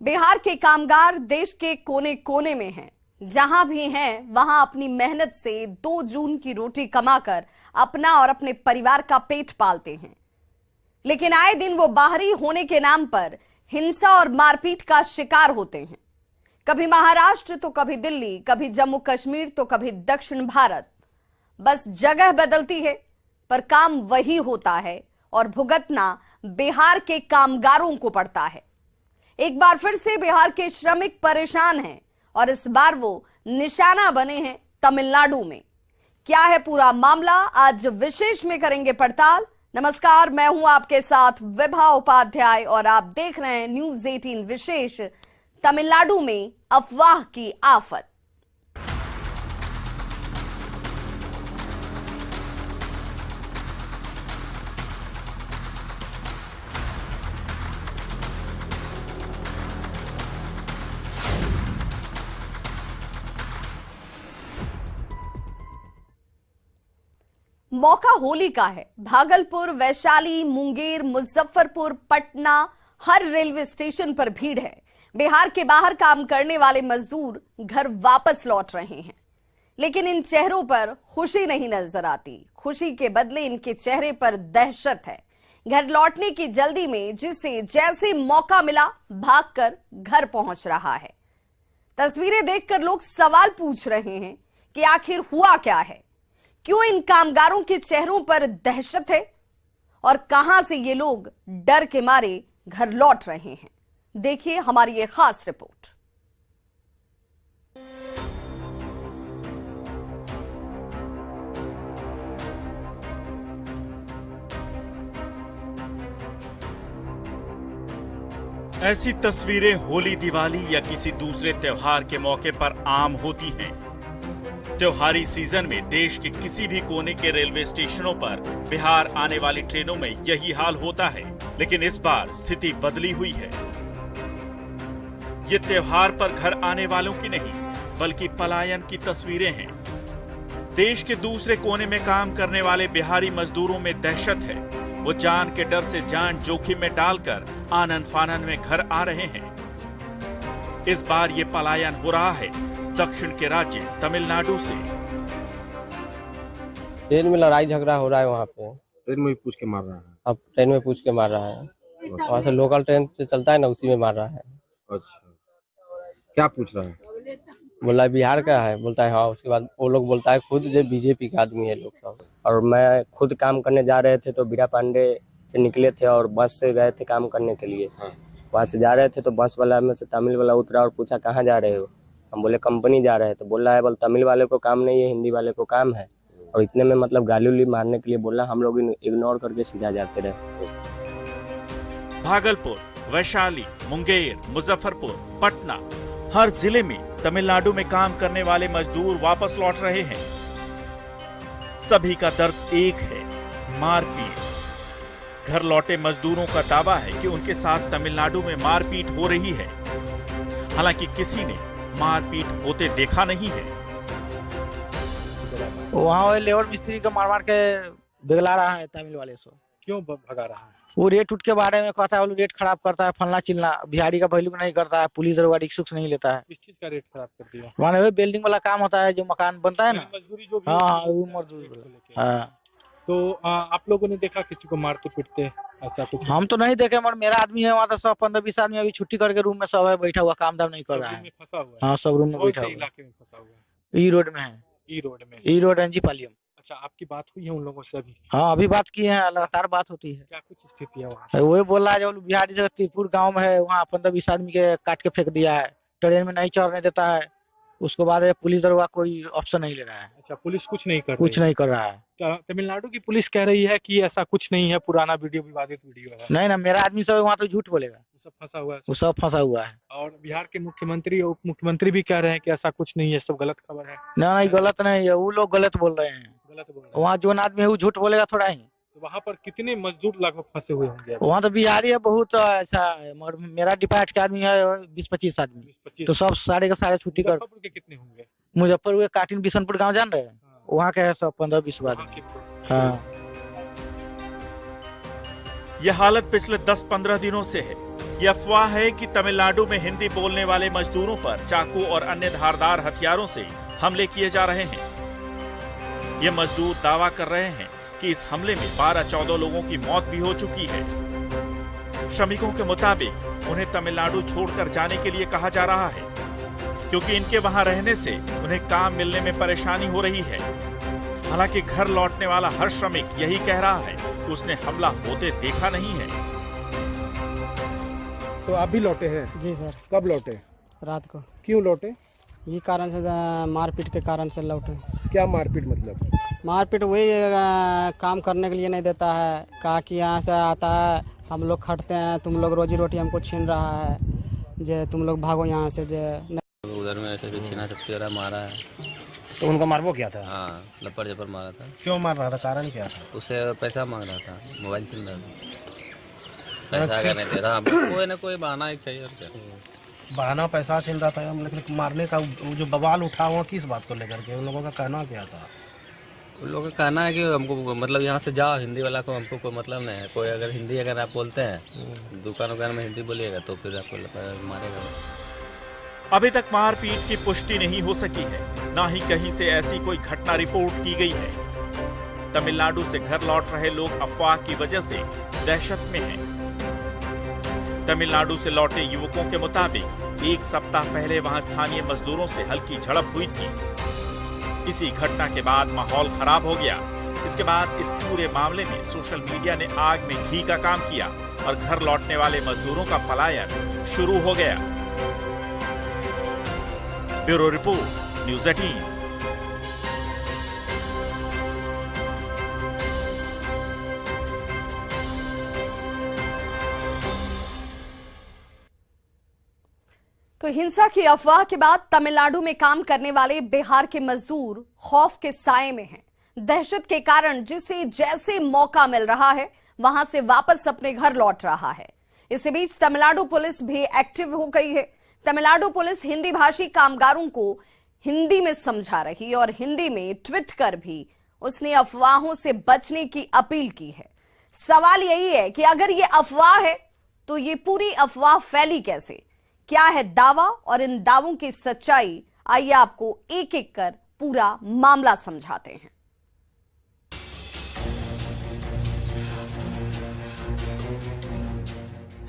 बिहार के कामगार देश के कोने कोने में हैं। जहां भी हैं वहां अपनी मेहनत से 2 जून की रोटी कमाकर अपना और अपने परिवार का पेट पालते हैं। लेकिन आए दिन वो बाहरी होने के नाम पर हिंसा और मारपीट का शिकार होते हैं। कभी महाराष्ट्र तो कभी दिल्ली, कभी जम्मू कश्मीर तो कभी दक्षिण भारत। बस जगह बदलती है पर काम वही होता है और भुगतना बिहार के कामगारों को पड़ता है। एक बार फिर से बिहार के श्रमिक परेशान हैं और इस बार वो निशाना बने हैं तमिलनाडु में। क्या है पूरा मामला, आज विशेष में करेंगे पड़ताल। नमस्कार, मैं हूं आपके साथ विभा उपाध्याय और आप देख रहे हैं न्यूज 18 विशेष। तमिलनाडु में अफवाह की आफत। मौका होली का है। भागलपुर, वैशाली, मुंगेर, मुजफ्फरपुर, पटना, हर रेलवे स्टेशन पर भीड़ है। बिहार के बाहर काम करने वाले मजदूर घर वापस लौट रहे हैं, लेकिन इन चेहरों पर खुशी नहीं नजर आती। खुशी के बदले इनके चेहरे पर दहशत है। घर लौटने की जल्दी में जिसे जैसे मौका मिला भागकर घर पहुंच रहा है। तस्वीरें देखकर लोग सवाल पूछ रहे हैं कि आखिर हुआ क्या है, क्यों इन कामगारों के चेहरों पर दहशत है और कहां से ये लोग डर के मारे घर लौट रहे हैं। देखिए हमारी ये खास रिपोर्ट। ऐसी तस्वीरें होली, दिवाली या किसी दूसरे त्योहार के मौके पर आम होती हैं। त्योहारी सीजन में देश के किसी भी कोने के रेलवे स्टेशनों पर बिहार आने वाली ट्रेनों में यही हाल होता है, लेकिन इस बार स्थिति बदली हुई है। ये त्योहार पर घर आने वालों की नहीं, बल्कि पलायन की तस्वीरें हैं। देश के दूसरे कोने में काम करने वाले बिहारी मजदूरों में दहशत है। वो जान के डर से जान जोखिम में डालकर आनन फानन में घर आ रहे हैं। इस बार ये पलायन हो रहा है दक्षिण के राज्य तमिलनाडु से। ट्रेन में लड़ाई झगड़ा हो रहा है। वहाँ पे ट्रेन में पूछ के मार रहा है। अब ट्रेन में पूछ के मार रहा है। वहाँ से लोकल ट्रेन से चलता है ना, उसी में मार रहा है। अच्छा, क्या पूछ रहा है? बोला है बिहार का है, बोलता है हाँ। उसके बाद वो लोग बोलता है खुद जो बीजेपी का आदमी है लोग सब। और मैं खुद काम करने जा रहे थे तो बीरा पांडे से निकले थे और बस से गए थे काम करने के लिए। वहाँ से जा रहे थे तो बस वाला में से तमिल वाला उतरा और पूछा कहाँ जा रहे हो। हम बोले कंपनी जा रहे हैं। तो बोल रहा है बोल तमिल वाले को काम नहीं है, हिंदी वाले को काम है। और इतने में मतलब गाली उली मारने के लिए बोला। हम लोग इग्नोर करके सीधा जाते रहे। भागलपुर, वैशाली, मुंगेर, मुजफ्फरपुर, पटना, हर जिले में तमिलनाडु में काम करने वाले मजदूर वापस लौट रहे हैं। सभी का दर्द एक है, मारपीट। घर लौटे मजदूरों का दावा है कि उनके साथ तमिलनाडु में मारपीट हो रही है। हालांकि किसी ने मारपीट होते देखा नहीं है। वहाँ लेबर मिस्त्री को मार मार के बिगला रहा है तमिल वाले से। क्यों भगा रहा है? वो रेट उठ के बारे में कहता है, वो रेट खराब करता है, फलना चिलना। बिहारी का वैल्यू नहीं करता है, पुलिस दरोगा रिक्शुक नहीं लेता है। किस चीज का रेट खराब कर दिया? माने बिल्डिंग वाला काम होता है, जो मकान बनता है ना, मजदूरी जो भी हाँ वो मजदूरी। हाँ, तो आप लोगों ने देखा किसी को मारते पीटते ऐसा कुछ? हम तो नहीं देखे, मगर मेरा आदमी है वहाँ तो सब 15-20 आदमी अभी छुट्टी करके रूम में सब है बैठा हुआ, काम दाम नहीं कर रहा है। फंसा हुआ है? हाँ, सब रूम में बैठा हुआ। इलाके में फंसा हुआ है? ई रोड में है। ई रोड एनजी पालियम। अच्छा, आपकी बात हुई है उन लोगों से अभी? हाँ, अभी बात की है, लगातार बात होती है। क्या कुछ स्थिति है वहाँ? वही बोल रहा है जो बिहारी जगह त्रिपुर गांव में है, वहाँ 15-20 आदमी के काट के फेंक दिया है। ट्रेन में नहीं चढ़ने देता है। उसके बाद पुलिस दरोगा कोई ऑप्शन नहीं ले रहा है। अच्छा, पुलिस कुछ नहीं कर कुछ नहीं कर रहा है। तमिलनाडु की पुलिस कह रही है कि ऐसा कुछ नहीं है, पुराना वीडियो, विवादित वीडियो है। नहीं ना, मेरा आदमी सब वहाँ तो झूठ बोलेगा। सब फंसा हुआ है। वो सब फंसा हुआ है। और बिहार के मुख्यमंत्री और उप मुख्यमंत्री भी कह रहे हैं कि ऐसा कुछ नहीं है, सब गलत खबर है। नहीं, गलत नहीं है, वो लोग गलत बोल रहे हैं। गलत बोल रहे हैं। वहाँ जो आदमी है वो झूठ बोलेगा थोड़ा ही। तो वहाँ पर कितने मजदूर लगभग फंसे हुए होंगे? वहाँ तो बिहारी है बहुत ऐसा है, मगर मेरा डिपार्ट के आदमी है 20-25 आदमी। तो सब सारे के सारे छुट्टी कर। मुजफ्फरपुर के कितने होंगे? मुजफ्फरपुर के काटिन बिशनपुर गाँव जान रहे हैं, वहाँ के है सब 15-20 आदमी। हाँ, यह हालत पिछले 10-15 दिनों से है। ये अफवाह है कि तमिलनाडु में हिंदी बोलने वाले मजदूरों पर चाकू और अन्य धारदार हथियारों से हमले किए जा रहे हैं। ये मजदूर दावा कर रहे हैं कि इस हमले में 12-14 लोगों की मौत भी हो चुकी है। श्रमिकों के मुताबिक उन्हें तमिलनाडु छोड़कर जाने के लिए कहा जा रहा है, क्योंकि इनके वहां रहने से उन्हें काम मिलने में परेशानी हो रही है। हालांकि घर लौटने वाला हर श्रमिक यही कह रहा है कि उसने हमला होते देखा नहीं है। तो आप भी लौटे हैं? जी सर। कब लौटे? रात को। क्यों लौटे? ये कारण से मारपीट के कारण से लौटे। क्या मारपीट मतलब? मारपीट वही काम करने के लिए नहीं देता है, कहा कि यहाँ से आता है हम लोग खटते हैं, तुम लोग रोजी रोटी हमको छीन रहा है, जे तुम लोग भागो यहाँ से। जे उधर में ऐसे छीना झपटी वाला मारा है। तो उनका मारबो क्या था? हाँ, लपड़ झपड़ मारा था। क्यों मार रहा था? कारण क्या था? उससे पैसा मांग रहा था, मोबाइल छीन रहा था, पैसा अगर नहीं दे रहा, कोई ना कोई बहाना एक चाहिए और क्या। बहाना पैसा छीन रहा था, लेकिन मारने का जो बवाल उठा हुआ किस बात को लेकर के? उन लोगों का कहना क्या था? उन लोगों का कहना है कि हमको मतलब यहाँ से जाओ, हिंदी वाला को हमको कोई मतलब नहीं है। कोई अगर हिंदी अगर आप बोलते हैं दुकान वुकान में हिंदी बोलिएगा तो फिर आपको मारेगा। अभी तक मारपीट की पुष्टि नहीं हो सकी है, ना ही कहीं से ऐसी कोई घटना रिपोर्ट की गई है। तमिलनाडु से घर लौट रहे लोग अफवाह की वजह से दहशत में हैं। तमिलनाडु से लौटे युवकों के मुताबिक एक सप्ताह पहले वहां स्थानीय मजदूरों से हल्की झड़प हुई थी। इसी घटना के बाद माहौल खराब हो गया। इसके बाद इस पूरे मामले में सोशल मीडिया ने आग में घी का काम किया और घर लौटने वाले मजदूरों का पलायन शुरू हो गया। Bureau report, news 18। तो हिंसा की अफवाह के बाद तमिलनाडु में काम करने वाले बिहार के मजदूर खौफ के साए में हैं। दहशत के कारण जिसे जैसे मौका मिल रहा है वहां से वापस अपने घर लौट रहा है। इसी बीच तमिलनाडु पुलिस भी एक्टिव हो गई है। तमिलनाडु पुलिस हिंदी भाषी कामगारों को हिंदी में समझा रही और हिंदी में ट्वीट कर भी उसने अफवाहों से बचने की अपील की है। सवाल यही है कि अगर ये अफवाह है तो ये पूरी अफवाह फैली कैसे? क्या है दावा और इन दावों की सच्चाई? आइए आपको एक एक कर पूरा मामला समझाते हैं।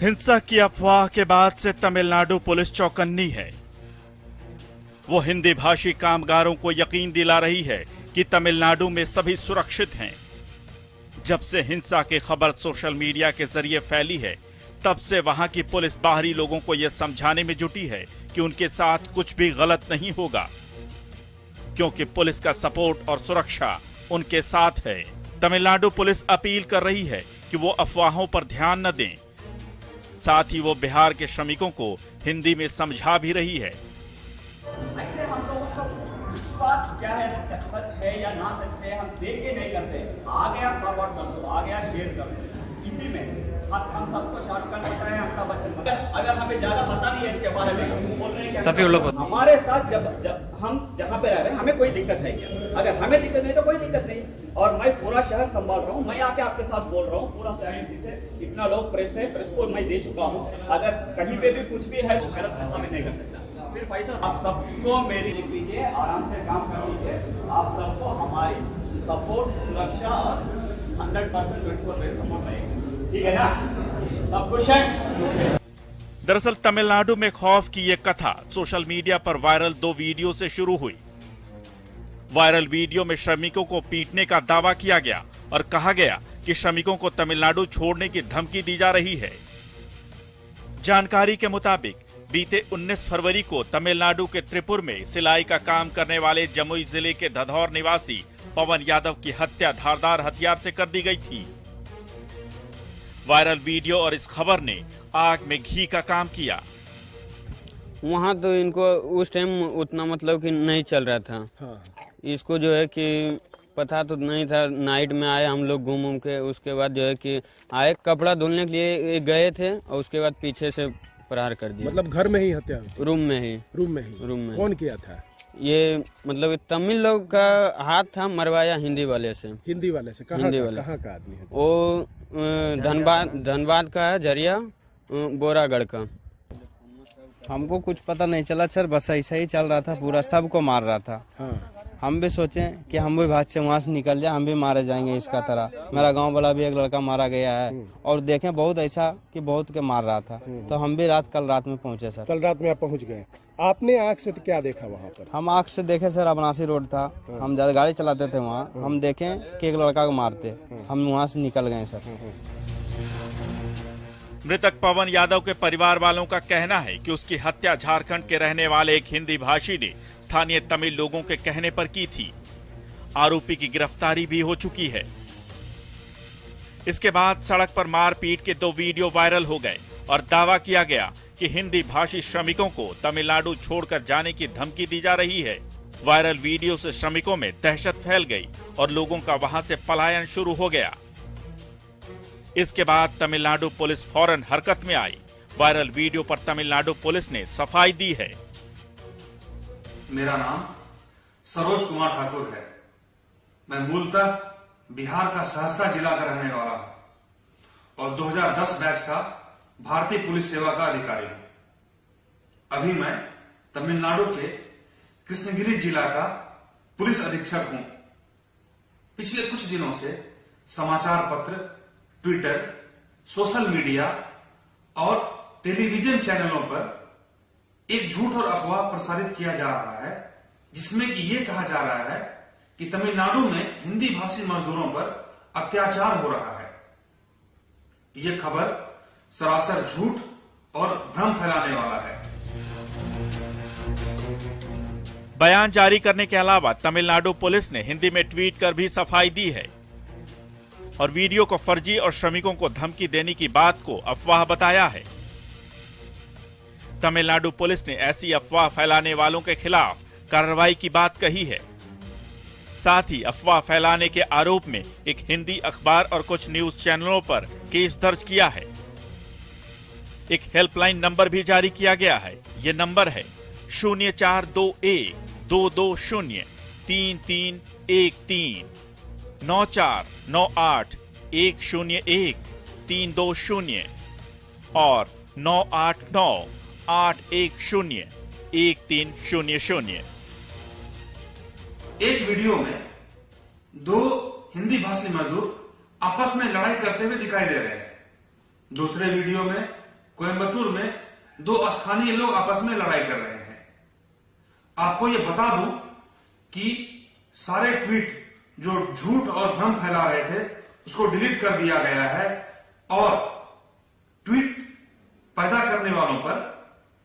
हिंसा की अफवाह के बाद से तमिलनाडु पुलिस चौकन्नी है। वो हिंदी भाषी कामगारों को यकीन दिला रही है कि तमिलनाडु में सभी सुरक्षित हैं। जब से हिंसा की खबर सोशल मीडिया के जरिए फैली है, तब से वहां की पुलिस बाहरी लोगों को यह समझाने में जुटी है कि उनके साथ कुछ भी गलत नहीं होगा, क्योंकि पुलिस का सपोर्ट और सुरक्षा उनके साथ है। तमिलनाडु पुलिस अपील कर रही है कि वो अफवाहों पर ध्यान न दें। साथ ही वो बिहार के श्रमिकों को हिंदी में समझा भी रही है। हम लोगों को बात क्या है, सच है या ना सच है, हम देख के नहीं करते। आ गया फॉरवर्ड कर दो, आ गया शेयर कर दो। इसी में हम सबको शाहरुख खान पता है, अमिताभ बच्चन। अगर हमें ज्यादा पता नहीं है इसके बारे में, बोल रहे हैं क्या हमारे साथ जब हम जहाँ पे रह रहे हैं हमें कोई दिक्कत है क्या? अगर हमें दिक्कत नहीं तो कोई दिक्कत नहीं। और मैं पूरा शहर संभाल रहा हूँ, मैं आके आपके साथ बोल रहा हूँ पूरा शहर से। इतना लोग प्रेस है, प्रेस को मैं दे चुका हूँ। अगर कहीं पे भी कुछ भी है तो गलत साबित नहीं कर सकता। सिर्फ ऐसा आप सबको मेरी लिख लीजिए, आराम से काम कर लीजिए। आप सबको हमारी सपोर्ट, सुरक्षा और 100% 24 सपोर्ट रहेगी, ठीक है ना? सब खुश है? दरअसल तमिलनाडु में खौफ की ये कथा सोशल मीडिया पर वायरल 2 वीडियो से शुरू हुई। वायरल वीडियो में श्रमिकों को पीटने का दावा किया गया और कहा गया कि श्रमिकों को तमिलनाडु छोड़ने की धमकी दी जा रही है। जानकारी के मुताबिक बीते 19 फरवरी को तमिलनाडु के त्रिपुर में सिलाई का काम करने वाले जमुई जिले के धधौर निवासी पवन यादव की हत्या धारदार हथियार से कर दी गई थी। वायरल वीडियो और इस खबर ने आग में घी का काम किया। वहाँ तो इनको उस टाइम उतना मतलब कि नहीं चल रहा था। हाँ। इसको जो है कि पता तो नहीं था। नाइट में आए हम लोग घूम के, उसके बाद जो है कि आए कपड़ा धुलने के लिए गए थे और उसके बाद पीछे से प्रहार कर दिया। मतलब घर में ही हत्या? रूम में ही। कौन किया था ये? मतलब तमिल लोग का हाथ था, मरवाया हिंदी वाले से। कहाँ का आदमी है? वो धनबाद का है, जरिया। बोरागढ़ का। हमको कुछ पता नहीं चला सर, बस ऐसा ही चल रहा था, पूरा सबको मार रहा था। हम भी सोचे कि हम भी भाग से वहाँ से निकल जाए, हम भी मारे जाएंगे इसका तरह। मेरा गांव वाला भी एक लड़का मारा गया है और देखें बहुत ऐसा कि बहुत के मार रहा था, तो हम भी कल रात में पहुंचे सर। कल रात में आप पहुंच गए, आपने आँख से क्या देखा वहाँ पर? हम आँख से देखे सर, अबनासी रोड था, हम ज्यादा गाड़ी चलाते थे वहाँ, हम देखें कि एक लड़का को मारते, हम वहाँ से निकल गए सर। मृतक पवन यादव के परिवार वालों का कहना है कि उसकी हत्या झारखंड के रहने वाले एक हिंदी भाषी ने स्थानीय तमिल लोगों के कहने पर की थी। आरोपी की गिरफ्तारी भी हो चुकी है। इसके बाद सड़क पर मारपीट के 2 वीडियो वायरल हो गए और दावा किया गया कि हिंदी भाषी श्रमिकों को तमिलनाडु छोड़कर जाने की धमकी दी जा रही है। वायरल वीडियो से श्रमिकों में दहशत फैल गई और लोगों का वहां से पलायन शुरू हो गया। इसके बाद तमिलनाडु पुलिस फौरन हरकत में आई। वायरल वीडियो पर तमिलनाडु पुलिस ने सफाई दी है। मेरा नाम सरोज कुमार ठाकुर है। मैं मूलतः बिहार का सहरसा जिला का रहने वाला हूं और 2010 बैच का भारतीय पुलिस सेवा का अधिकारी हूं। अभी मैं तमिलनाडु के कृष्णगिरी जिला का पुलिस अधीक्षक हूं। पिछले कुछ दिनों से समाचार पत्र, ट्विटर, सोशल मीडिया और टेलीविजन चैनलों पर एक झूठ और अफवाह प्रसारित किया जा रहा है, जिसमें कि ये कहा जा रहा है कि तमिलनाडु में हिंदी भाषी मजदूरों पर अत्याचार हो रहा है। ये खबर सरासर झूठ और भ्रम फैलाने वाला है। बयान जारी करने के अलावा तमिलनाडु पुलिस ने हिंदी में ट्वीट कर भी सफाई दी है और वीडियो को फर्जी और श्रमिकों को धमकी देने की बात को अफवाह बताया है। तमिलनाडु पुलिस ने ऐसी अफवाह फैलाने वालों के खिलाफ कार्रवाई की बात कही है। साथ ही अफवाह फैलाने के आरोप में एक हिंदी अखबार और कुछ न्यूज चैनलों पर केस दर्ज किया है। एक हेल्पलाइन नंबर भी जारी किया गया है। यह नंबर है 0421-220-3313 9498-101-320 और 989-810-1300। एक वीडियो में 2 हिंदी भाषी मजदूर आपस में लड़ाई करते हुए दिखाई दे रहे हैं। दूसरे वीडियो में कोयम्बतूर में 2 स्थानीय लोग आपस में लड़ाई कर रहे हैं। आपको यह बता दूं कि सारे ट्वीट जो झूठ और भ्रम फैला रहे थे उसको डिलीट कर दिया गया है और ट्वीट पैदा करने वालों पर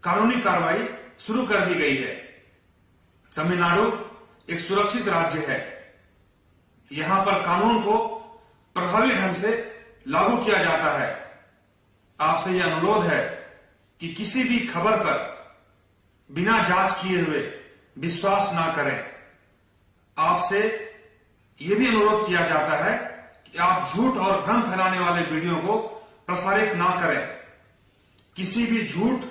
कानूनी कार्रवाई शुरू कर दी गई है। तमिलनाडु एक सुरक्षित राज्य है। यहां पर कानून को प्रभावी ढंग से लागू किया जाता है। आपसे यह अनुरोध है कि किसी भी खबर पर बिना जांच किए हुए विश्वास ना करें। आपसे यह भी अनुरोध किया जाता है कि आप झूठ और भ्रम फैलाने वाले वीडियो को प्रसारित ना करें। किसी भी झूठ,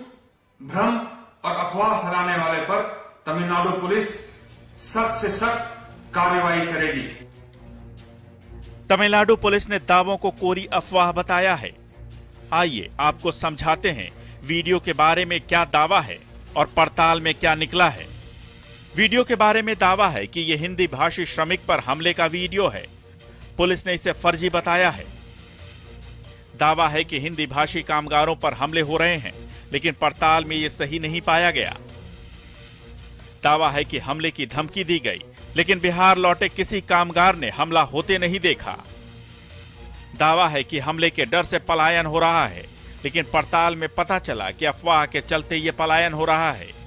भ्रम और अफवाह फैलाने वाले पर तमिलनाडु पुलिस सख्त से सख्त कार्रवाई करेगी। तमिलनाडु पुलिस ने दावों को कोरी अफवाह बताया है। आइए आपको समझाते हैं वीडियो के बारे में क्या दावा है और पड़ताल में क्या निकला है। वीडियो के बारे में दावा है कि यह हिंदी भाषी श्रमिक पर हमले का वीडियो है। पुलिस ने इसे फर्जी बताया है। दावा है कि हिंदी भाषी कामगारों पर हमले हो रहे हैं, लेकिन पड़ताल में यह सही नहीं पाया गया। दावा है कि हमले की धमकी दी गई, लेकिन बिहार लौटे किसी कामगार ने हमला होते नहीं देखा। दावा है कि हमले के डर से पलायन हो रहा है, लेकिन पड़ताल में पता चला कि अफवाह के चलते ये पलायन हो रहा है।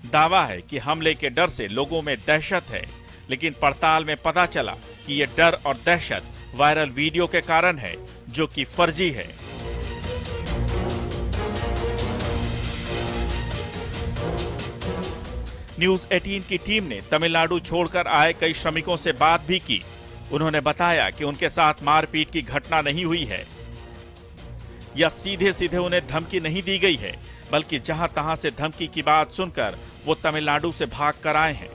दावा है कि हमले के डर से लोगों में दहशत है, लेकिन पड़ताल में पता चला कि ये डर और दहशत वायरल वीडियो के कारण है, जो कि फर्जी है। न्यूज 18 की टीम ने तमिलनाडु छोड़कर आए कई श्रमिकों से बात भी की। उन्होंने बताया कि उनके साथ मारपीट की घटना नहीं हुई है या सीधे सीधे उन्हें धमकी नहीं दी गई है, बल्कि जहां तहां से धमकी की बात सुनकर वो तमिलनाडु से भाग कर आए हैं।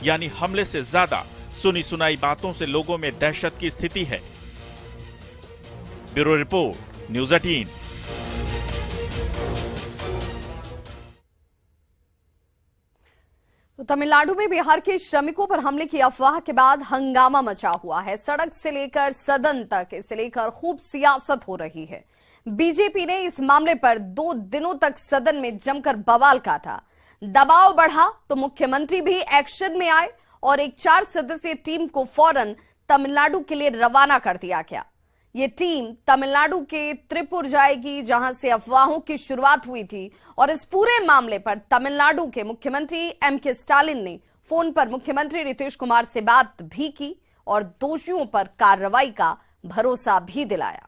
यानी हमले से ज्यादा सुनी सुनाई बातों से लोगों में दहशत की स्थिति है। Bureau report, news 18। तो तमिलनाडु में बिहार के श्रमिकों पर हमले की अफवाह के बाद हंगामा मचा हुआ है। सड़क से लेकर सदन तक इसे लेकर खूब सियासत हो रही है। बीजेपी ने इस मामले पर 2 दिनों तक सदन में जमकर बवाल काटा। दबाव बढ़ा तो मुख्यमंत्री भी एक्शन में आए और एक 4 सदस्यीय टीम को फौरन तमिलनाडु के लिए रवाना कर दिया गया। ये टीम तमिलनाडु के त्रिपुर जाएगी, जहां से अफवाहों की शुरुआत हुई थी। और इस पूरे मामले पर तमिलनाडु के मुख्यमंत्री एम.के. स्टालिन ने फोन पर मुख्यमंत्री नीतीश कुमार से बात भी की और दोषियों पर कार्रवाई का भरोसा भी दिलाया।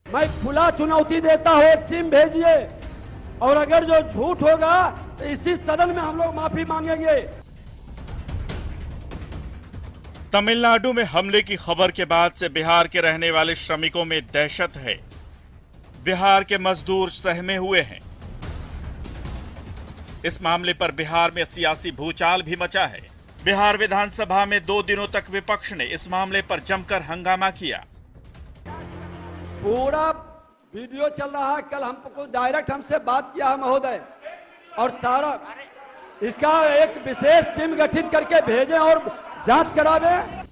मैं खुला चुनौती देता हूं, एक टीम भेजिए और अगर जो झूठ होगा तो इसी सदन में हम लोग माफी मांगेंगे। तमिलनाडु में हमले की खबर के बाद से बिहार के रहने वाले श्रमिकों में दहशत है। बिहार के मजदूर सहमे हुए हैं। इस मामले पर बिहार में सियासी भूचाल भी मचा है। बिहार विधानसभा में 2 दिनों तक विपक्ष ने इस मामले पर जमकर हंगामा किया। पूरा वीडियो चल रहा है। कल हमको डायरेक्ट हमसे बात किया है महोदय, और सारा इसका एक विशेष टीम गठित करके भेजें और जांच करा दें।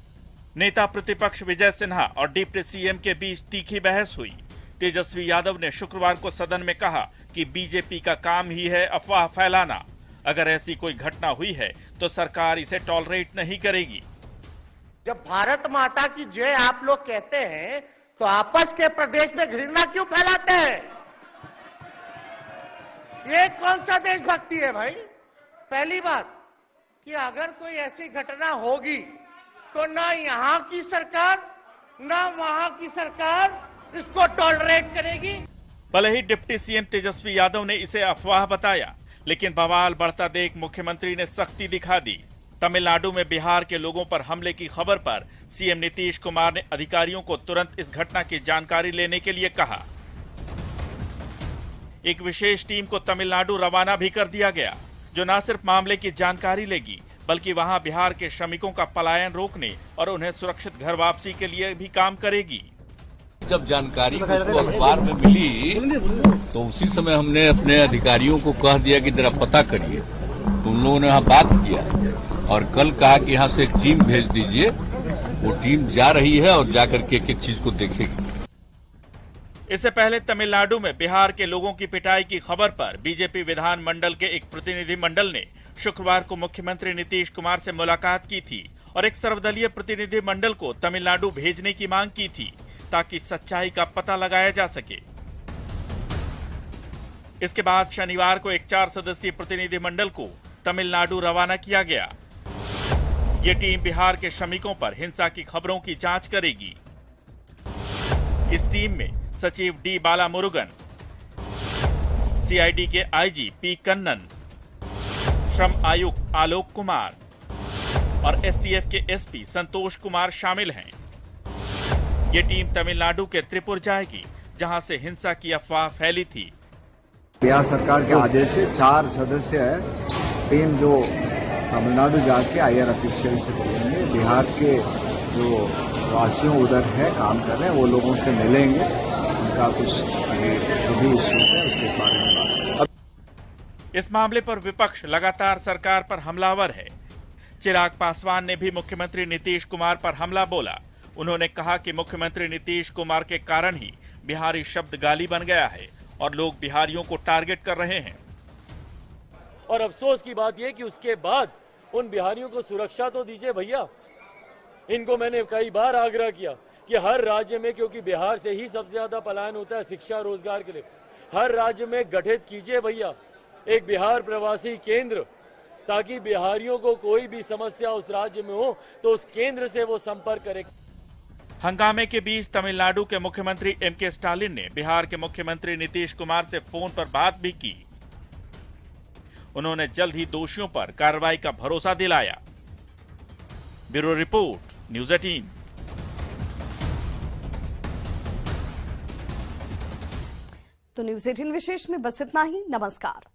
नेता प्रतिपक्ष विजय सिन्हा और डिप्टी सीएम के बीच तीखी बहस हुई। तेजस्वी यादव ने शुक्रवार को सदन में कहा कि बीजेपी का काम ही है अफवाह फैलाना। अगर ऐसी कोई घटना हुई है तो सरकार इसे टॉलरेट नहीं करेगी। जब भारत माता की जय आप लोग कहते हैं तो आपस के प्रदेश में घृणा क्यों फैलाते हैं? ये कौन सा देशभक्ति है भाई? पहली बात कि अगर कोई ऐसी घटना होगी तो ना यहाँ की सरकार ना वहाँ की सरकार इसको टॉलरेट करेगी। भले ही डिप्टी सीएम तेजस्वी यादव ने इसे अफवाह बताया, लेकिन बवाल बढ़ता देख मुख्यमंत्री ने सख्ती दिखा दी। तमिलनाडु में बिहार के लोगों पर हमले की खबर पर सीएम नीतीश कुमार ने अधिकारियों को तुरंत इस घटना की जानकारी लेने के लिए कहा। एक विशेष टीम को तमिलनाडु रवाना भी कर दिया गया, जो न सिर्फ मामले की जानकारी लेगी बल्कि वहां बिहार के श्रमिकों का पलायन रोकने और उन्हें सुरक्षित घर वापसी के लिए भी काम करेगी। जब जानकारी उसको अखबार में मिली तो उसी समय हमने अपने अधिकारियों को कह दिया कि जरा पता करिए। तो उन लोगों ने यहाँ बात किया और कल कहा कि यहाँ से एक टीम भेज दीजिए। वो टीम जा रही है और जाकर के एक एक चीज को देखेगी। इससे पहले तमिलनाडु में बिहार के लोगों की पिटाई की खबर पर बीजेपी विधान मंडल के एक प्रतिनिधि मंडल ने शुक्रवार को मुख्यमंत्री नीतीश कुमार से मुलाकात की थी और एक सर्वदलीय प्रतिनिधि मंडल को तमिलनाडु भेजने की मांग की थी ताकि सच्चाई का पता लगाया जा सके। इसके बाद शनिवार को एक 4 सदस्यीय प्रतिनिधि मंडल को तमिलनाडु रवाना किया गया। ये टीम बिहार के श्रमिकों पर हिंसा की खबरों की जांच करेगी। इस टीम में सचिव डी बालामुरुगन, सीआईडी के आईजी पी कन्नन, श्रम आयुक्त आलोक कुमार और एसटीएफ के एसपी संतोष कुमार शामिल हैं। ये टीम तमिलनाडु के त्रिपुर जाएगी, जहां से हिंसा की अफवाह फैली थी। बिहार सरकार के आदेश से 4 सदस्य है टीम जो तमिलनाडु जाके आईआर ऑफिशियल से मिलेंगे। बिहार के जो वासियों उधर है काम कर रहे हैं वो लोगों से मिलेंगे, उनका कुछ जो भी इश्यूज है उसके बारे में बात। इस मामले पर विपक्ष लगातार सरकार पर हमलावर है। चिराग पासवान ने भी मुख्यमंत्री नीतीश कुमार पर हमला बोला। उन्होंने कहा कि मुख्यमंत्री नीतीश कुमार के कारण ही बिहारी शब्द गाली बन गया है और लोग बिहारियों को टारगेट कर रहे हैं। और अफसोस की बात यह कि उसके बाद उन बिहारियों को सुरक्षा तो दीजिए भैया। इनको मैंने कई बार आग्रह किया कि हर राज्य में, क्योंकि बिहार से ही सबसे ज्यादा पलायन होता है शिक्षा रोजगार के लिए, हर राज्य में गठित कीजिए भैया एक बिहार प्रवासी केंद्र, ताकि बिहारियों को कोई भी समस्या उस राज्य में हो तो उस केंद्र से वो संपर्क करे। हंगामे के बीच तमिलनाडु के मुख्यमंत्री एम.के. स्टालिन ने बिहार के मुख्यमंत्री नीतीश कुमार से फोन पर बात भी की। उन्होंने जल्द ही दोषियों पर कार्रवाई का भरोसा दिलाया। Bureau report, news 18। तो न्यूज़ 18 विशेष में बस इतना ही। नमस्कार।